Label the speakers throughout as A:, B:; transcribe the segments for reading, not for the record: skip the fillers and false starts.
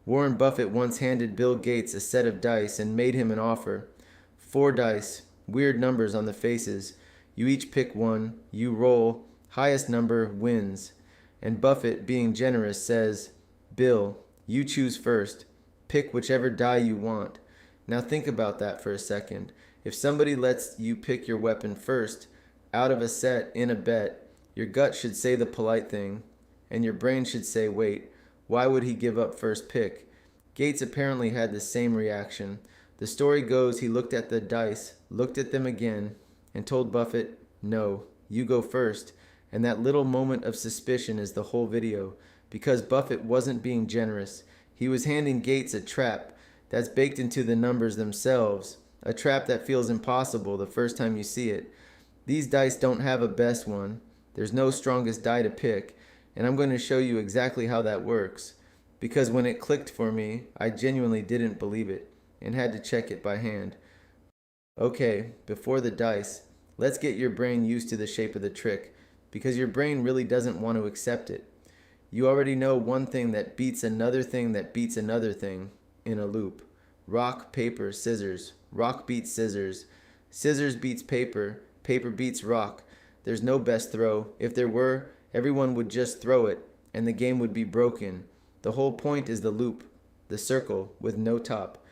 A: Warren Buffett once handed Bill Gates a set of dice and made him an offer. 4 dice, weird numbers on the faces. You each pick one, you roll, highest number wins. And Buffett, being generous, says, Bill, you choose first. Pick whichever die you want. Now think about that for a second. If somebody lets you pick your weapon first, out of a set, in a bet, your gut should say the polite thing, and your brain should say, wait, why would he give up first pick? Gates apparently had the same reaction. The story goes he looked at the dice, looked at them again, and told Buffett, no, you go first. And that little moment of suspicion is the whole video, because Buffett wasn't being generous. He was handing Gates a trap that's baked into the numbers themselves, a trap that feels impossible the first time you see it. These dice don't have a best one. There's no strongest die to pick, and I'm going to show you exactly how that works. Because when it clicked for me, I genuinely didn't believe it, and had to check it by hand. Okay, before the dice, let's get your brain used to the shape of the trick, because your brain really doesn't want to accept it. You already know one thing that beats another thing that beats another thing in a loop. Rock, paper, scissors. Rock beats scissors. Scissors beats paper. Paper beats rock. There's no best throw. If there were, everyone would just throw it, and the game would be broken. The whole point is the loop, the circle, with no top.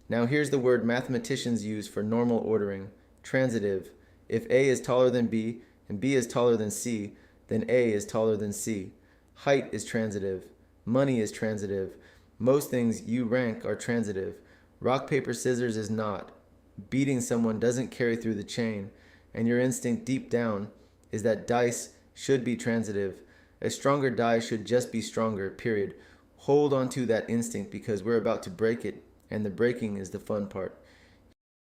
A: Now here's the word mathematicians use for normal ordering, transitive. If A is taller than B, and B is taller than C, then A is taller than C. Height is transitive. Money is transitive. Most things you rank are transitive. Rock, paper, scissors is not. Beating someone doesn't carry through the chain, and your instinct deep down is that dice should be transitive. A stronger die should just be stronger, period. Hold on to that instinct because we're about to break it, and the breaking is the fun part.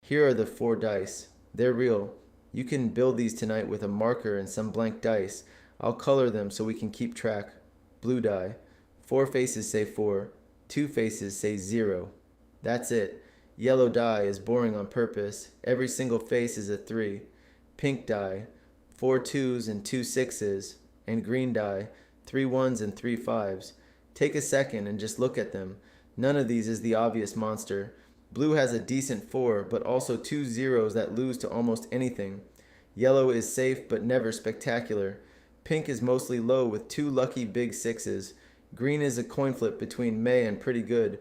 A: Here are the 4 dice. They're real. You can build these tonight with a marker and some blank dice. I'll color them so we can keep track. Blue die. 4 faces say 4. 2 faces say 0. That's it. Yellow die is boring on purpose. Every single face is a 3. Pink die. 4 2s and 2 6s. And green die. 3 1s and 3 5s. Take a second and just look at them. None of these is the obvious monster. Blue has a decent 4, but also 2 zeros that lose to almost anything. Yellow is safe but never spectacular. Pink is mostly low with 2 lucky big 6s. Green is a coin flip between meh and pretty good.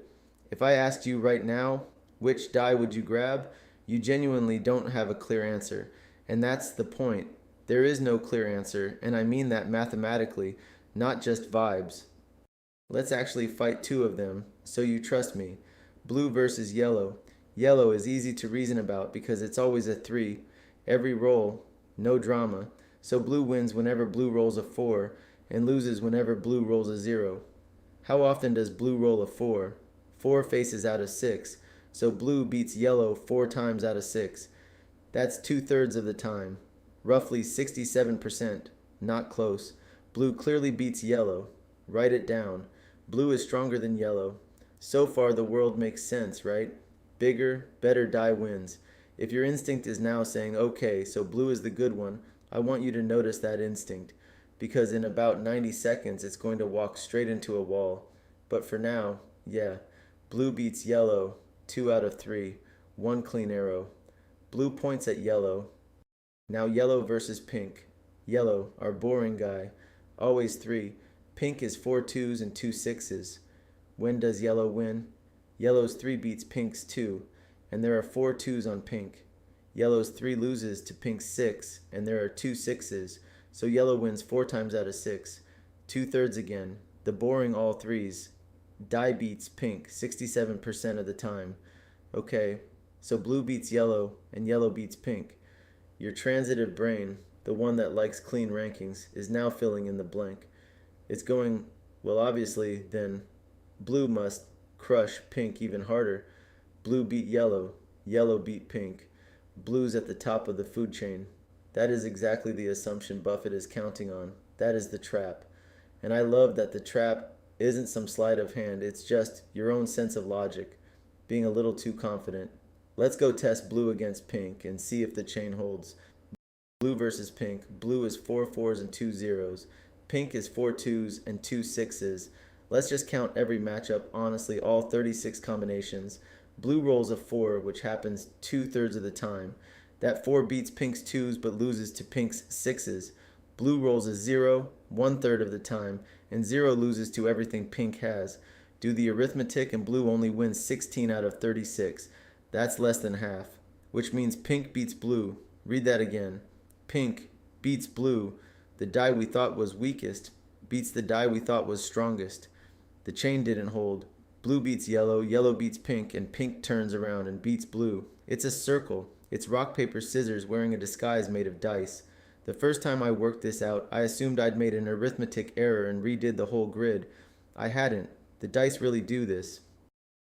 A: If I asked you right now, which die would you grab? You genuinely don't have a clear answer. And that's the point. There is no clear answer, and I mean that mathematically, not just vibes. Let's actually fight 2 of them, so you trust me. Blue versus yellow. Yellow is easy to reason about because it's always a 3. Every roll, no drama. So blue wins whenever blue rolls a 4 and loses whenever blue rolls a 0. How often does blue roll a 4? 4 faces out of 6. So blue beats yellow 4 times out of 6. That's 2/3 of the time. Roughly 67%. Not close. Blue clearly beats yellow. Write it down. Blue is stronger than yellow. So far the world makes sense, right? Bigger, better die wins. If your instinct is now saying, okay, so blue is the good one, I want you to notice that instinct. Because in about 90 seconds it's going to walk straight into a wall. But for now, yeah, blue beats yellow 2 out of 3. 1 clean arrow. Blue points at yellow. Now yellow versus pink. Yellow, our boring guy. Always 3. Pink is 4 2s and 2 6s. When does yellow win? Yellow's 3 beats pink's 2, and there are 4 2s on pink. Yellow's 3 loses to pink's 6, and there are 2 6s, so yellow wins 4 times out of 6. 2/3 again. The boring all 3s. Die beats pink 67% of the time. Okay, so blue beats yellow, and yellow beats pink. Your transitive brain, the one that likes clean rankings, is now filling in the blank. It's going, well, obviously, then blue must crush pink even harder. Blue beat yellow. Yellow beat pink. Blue's at the top of the food chain. That is exactly the assumption Buffett is counting on. That is the trap. And I love that the trap isn't some sleight of hand. It's just your own sense of logic, being a little too confident. Let's go test blue against pink and see if the chain holds. Blue versus pink. Blue is 4 4s and 2 0s. Pink is 4 2s and 2 6s. Let's just count every matchup, honestly, all 36 combinations. Blue rolls a 4, which happens 2/3 of the time. That 4 beats pink's 2s but loses to pink's 6s. Blue rolls a 0, 1/3 of the time, and 0 loses to everything pink has. Do the arithmetic and blue only wins 16 out of 36. That's less than half, which means pink beats blue. Read that again. Pink beats blue. The die we thought was weakest beats the die we thought was strongest. The chain didn't hold. Blue beats yellow, yellow beats pink, and pink turns around and beats blue. It's a circle. It's rock, paper, scissors wearing a disguise made of dice. The first time I worked this out, I assumed I'd made an arithmetic error and redid the whole grid. I hadn't. The dice really do this.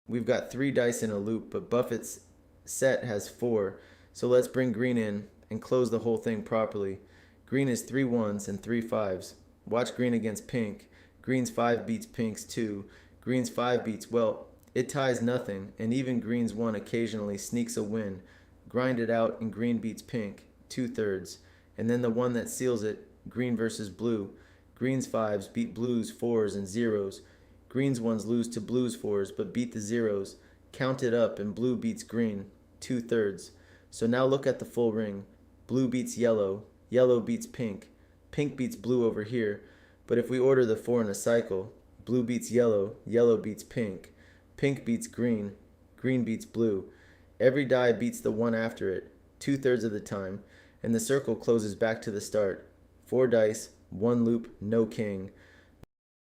A: We've got 3 dice in a loop, but Buffett's set has 4, so let's bring green in and close the whole thing properly. Green is 3 1s and 3 5s. Watch green against pink. Green's 5 beats pink's 2. Green's 5 beats, well, it ties nothing, and even green's 1 occasionally sneaks a win. Grind it out and green beats pink, 2/3. And then the one that seals it, green versus blue. Green's 5s beat blue's 4s and 0s. Green's 1s lose to blue's 4s but beat the 0s. Count it up and blue beats green, 2/3. So now look at the full ring. Blue beats yellow, yellow beats pink, pink beats blue over here. But if we order the 4 in a cycle, blue beats yellow, yellow beats pink, pink beats green, green beats blue. Every die beats the one after it, 2/3 of the time, and the circle closes back to the start. 4 dice, 1 loop, no king.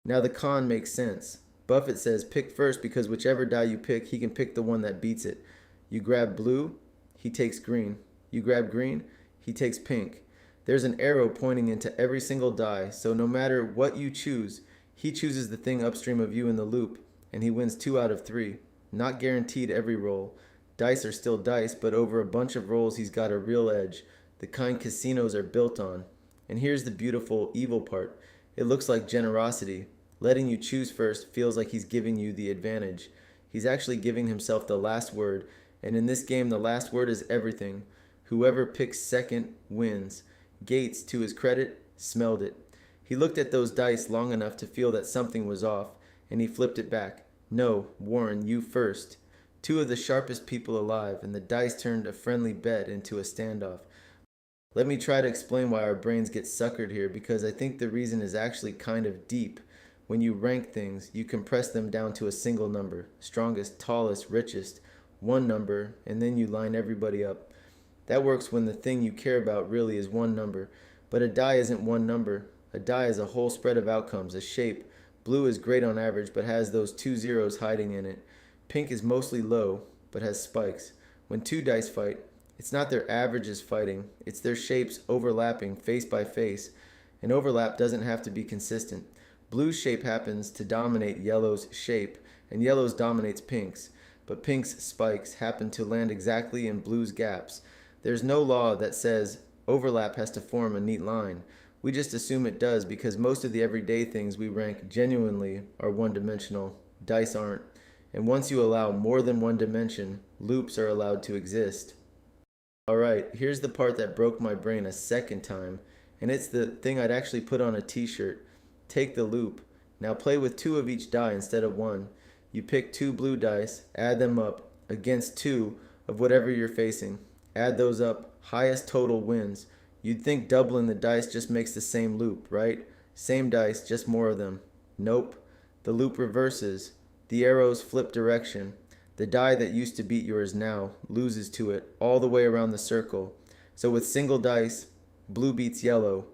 A: Now the con makes sense. Buffett says pick first because whichever die you pick, he can pick the one that beats it. You grab blue, he takes green. You grab green, he takes pink. There's an arrow pointing into every single die, so no matter what you choose, he chooses the thing upstream of you in the loop, and he wins 2 out of 3. Not guaranteed every roll. Dice are still dice, but over a bunch of rolls he's got a real edge, the kind casinos are built on. And here's the beautiful evil part. It looks like generosity. Letting you choose first feels like he's giving you the advantage. He's actually giving himself the last word, and in this game the last word is everything. Whoever picks second wins. Gates, to his credit, smelled it. He looked at those dice long enough to feel that something was off, and he flipped it back. No, Warren, you first. 2 of the sharpest people alive, and the dice turned a friendly bet into a standoff. Let me try to explain why our brains get suckered here, because I think the reason is actually kind of deep. When you rank things, you compress them down to a single number, strongest, tallest, richest, one number, and then you line everybody up. That works when the thing you care about really is one number, but a die isn't one number. A die is a whole spread of outcomes, a shape. Blue is great on average, but has those 2 zeros hiding in it. Pink is mostly low, but has spikes. When 2 dice fight, it's not their averages fighting, it's their shapes overlapping face by face. An overlap doesn't have to be consistent. Blue's shape happens to dominate yellow's shape, and yellow's dominates pink's, but pink's spikes happen to land exactly in blue's gaps. There's no law that says overlap has to form a neat line. We just assume it does because most of the everyday things we rank genuinely are one-dimensional. Dice aren't. And once you allow more than one dimension, loops are allowed to exist. Alright, here's the part that broke my brain a second time, and it's the thing I'd actually put on a t-shirt. Take the loop. Now play with 2 of each die instead of 1. You pick 2 blue dice, add them up against 2 of whatever you're facing. Add those up, highest total wins. You'd think doubling the dice just makes the same loop, right? Same dice, just more of them. Nope. The loop reverses. The arrows flip direction. The die that used to beat yours now loses to it all the way around the circle. So with single dice, blue beats yellow.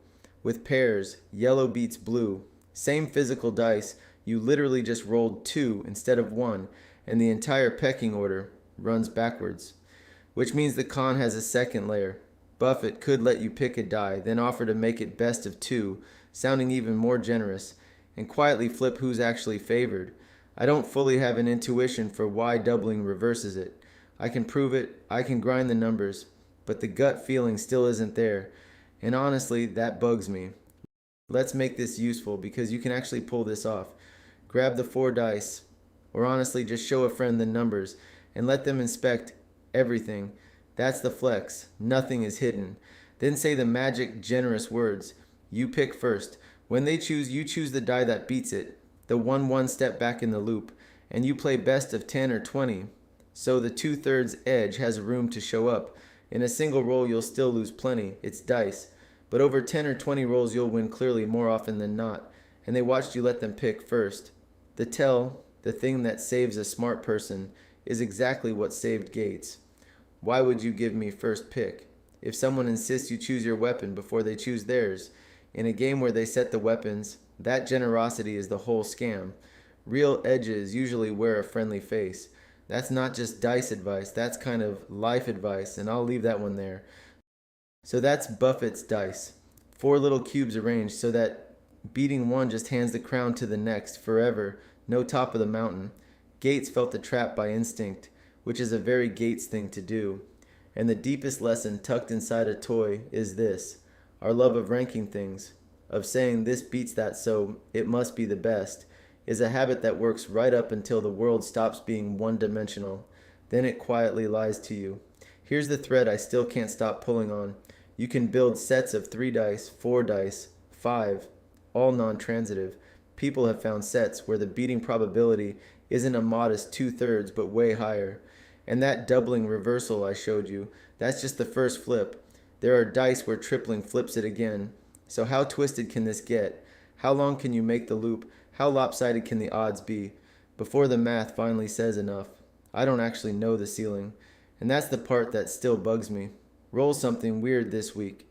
A: With pairs, yellow beats blue. Same physical dice, you literally just rolled 2 instead of 1, and the entire pecking order runs backwards. Which means the con has a second layer. Buffett could let you pick a die, then offer to make it best of 2, sounding even more generous, and quietly flip who's actually favored. I don't fully have an intuition for why doubling reverses it. I can prove it, I can grind the numbers, but the gut feeling still isn't there. And honestly, that bugs me. Let's make this useful because you can actually pull this off. Grab the 4 dice, or honestly just show a friend the numbers, and let them inspect everything. That's the flex. Nothing is hidden. Then say the magic, generous words. You pick first. When they choose, you choose the die that beats it. the 1 step back in the loop, and you play best of 10 or 20. So the 2/3 edge has room to show up. In a single roll, you'll still lose plenty. It's dice. But over 10 or 20 rolls, you'll win clearly more often than not. And they watched you let them pick first. The tell, the thing that saves a smart person, is exactly what saved Gates. Why would you give me first pick? If someone insists you choose your weapon before they choose theirs, in a game where they set the weapons, that generosity is the whole scam. Real edges usually wear a friendly face. That's not just dice advice, that's kind of life advice, and I'll leave that one there. So that's Buffett's dice. 4 little cubes arranged so that beating one just hands the crown to the next forever, no top of the mountain. Gates felt the trap by instinct, which is a very Gates thing to do. And the deepest lesson tucked inside a toy is this: our love of ranking things, of saying this beats that so it must be the best, is a habit that works right up until the world stops being one-dimensional. Then it quietly lies to you. Here's the thread I still can't stop pulling on. You can build sets of 3 dice, 4 dice, 5, all non-transitive. People have found sets where the beating probability isn't a modest 2/3 but way higher. And that doubling reversal I showed you, that's just the first flip. There are dice where tripling flips it again. So how twisted can this get? How long can you make the loop? How lopsided can the odds be? Before the math finally says enough. I don't actually know the ceiling. And that's the part that still bugs me. Roll something weird this week.